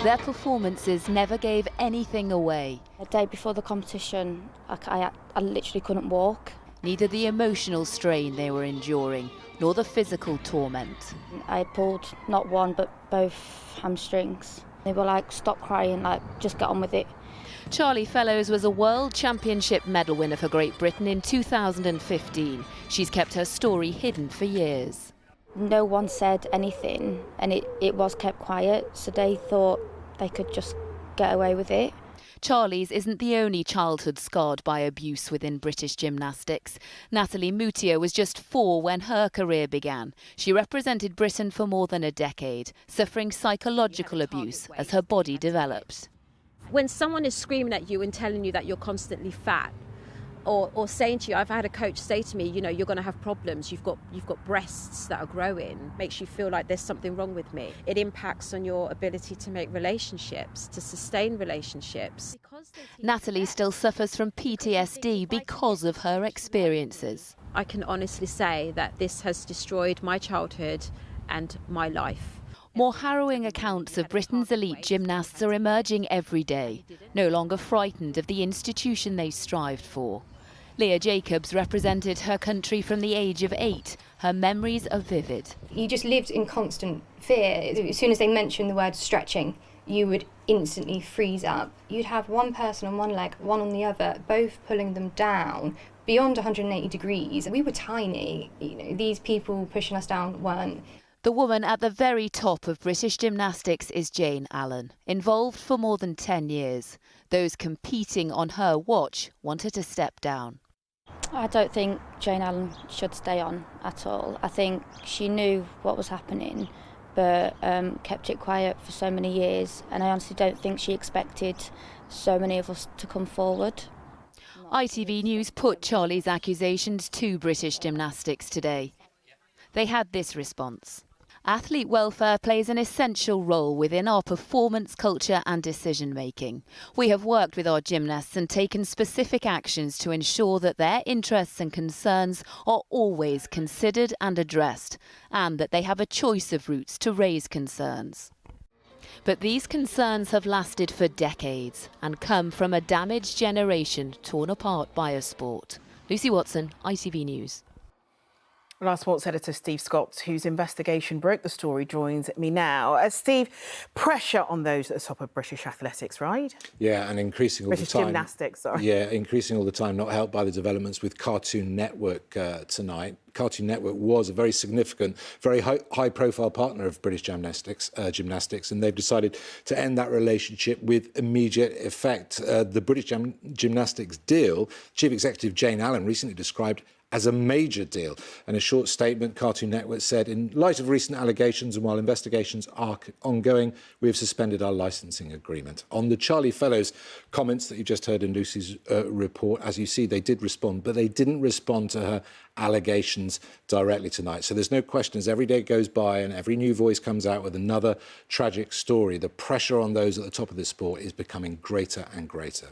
Their performances never gave anything away. The day before the competition, I literally couldn't walk. Neither the emotional strain they were enduring, nor the physical torment. I pulled not one, but both hamstrings. They were like, stop crying, like, just get on with it. Charlie Fellows was a World Championship medal winner for Great Britain in 2015. She's kept her story hidden for years. No one said anything, and it was kept quiet, so they thought they could just get away with it. Charlie's isn't the only childhood scarred by abuse within British gymnastics. Natalie Moutier was just 4 when her career began. She represented Britain for more than a decade, suffering psychological abuse as her body developed. When someone is screaming at you and telling you that you're constantly fat, or saying to you, I've had a coach say to me, you know, you're going to have problems, you've got breasts that are growing, makes you feel like there's something wrong with me. It impacts on your ability to make relationships, to sustain relationships. Natalie still suffers from PTSD because of her experiences. I can honestly say that this has destroyed my childhood and my life. More harrowing accounts of Britain's elite gymnasts are emerging every day, no longer frightened of the institution they strived for. Leah Jacobs represented her country from the age of 8. Her memories are vivid. You just lived in constant fear. As soon as they mentioned the word stretching, you would instantly freeze up. You'd have one person on one leg, one on the other, both pulling them down beyond 180 degrees. We were tiny. You know, these people pushing us down weren't. The woman at the very top of British gymnastics is Jane Allen, involved for more than 10 years. Those competing on her watch want her to step down. I don't think Jane Allen should stay on at all. I think she knew what was happening, but kept it quiet for so many years, and I honestly don't think she expected so many of us to come forward. ITV News put Charlie's accusations to British Gymnastics today. They had this response. Athlete welfare plays an essential role within our performance culture and decision-making. We have worked with our gymnasts and taken specific actions to ensure that their interests and concerns are always considered and addressed, and that they have a choice of routes to raise concerns. But these concerns have lasted for decades and come from a damaged generation torn apart by a sport. Lucy Watson, ITV News. Well, our sports editor Steve Scott, whose investigation broke the story, joins me now. Steve, pressure on those at the top of British athletics, right? Yeah, and increasing all the time. British gymnastics, sorry. Yeah, increasing all the time, not helped by the developments with Cartoon Network tonight. Cartoon Network was a very significant, very high-profile partner of British gymnastics, and they've decided to end that relationship with immediate effect. The British Gymnastics deal, Chief Executive Jane Allen recently described as a major deal. In a short statement, Cartoon Network said, in light of recent allegations and while investigations are ongoing, we have suspended our licensing agreement. On the Charlie Fellows comments that you just heard in Lucy's report, as you see, they did respond, but they didn't respond to her allegations directly tonight. So there's no question, as every day goes by and every new voice comes out with another tragic story, the pressure on those at the top of this sport is becoming greater and greater.